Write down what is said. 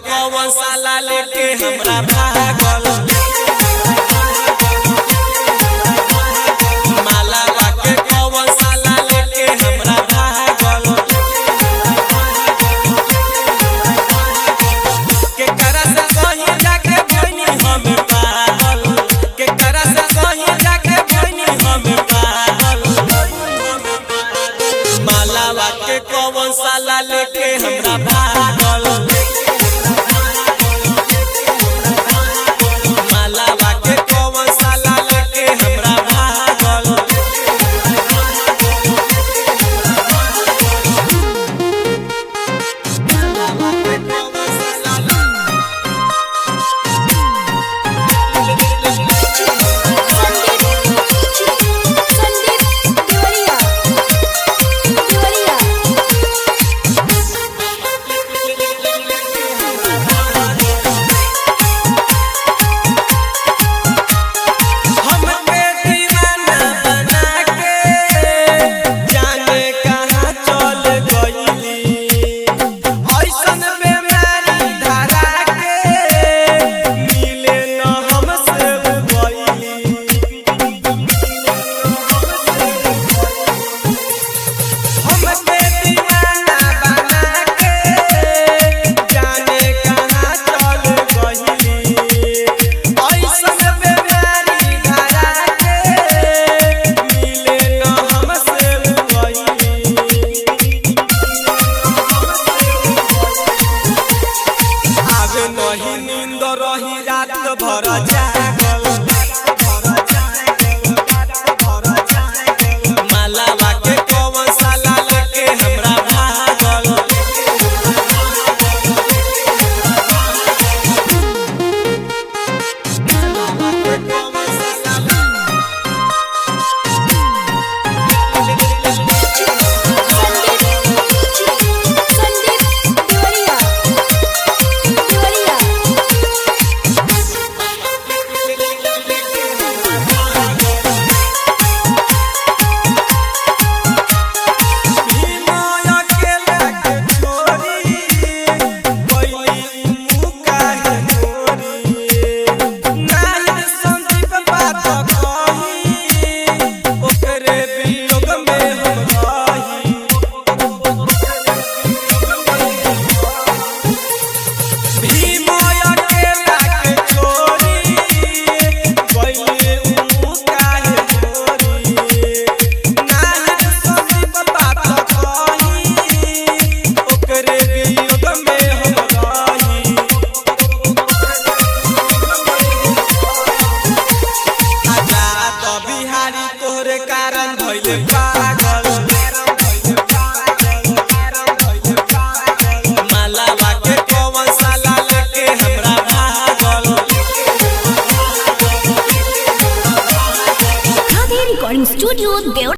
कौन साला लेके हमरा भागल मालावा के कौन साला लेके हमरा भागल के करा से कहीं जाके बनी हम पागल के करा से कहीं जाके बनी हम पागल मालावा के कौन साला लेके हमरा भागल नहीं नींद रही रात भर जाग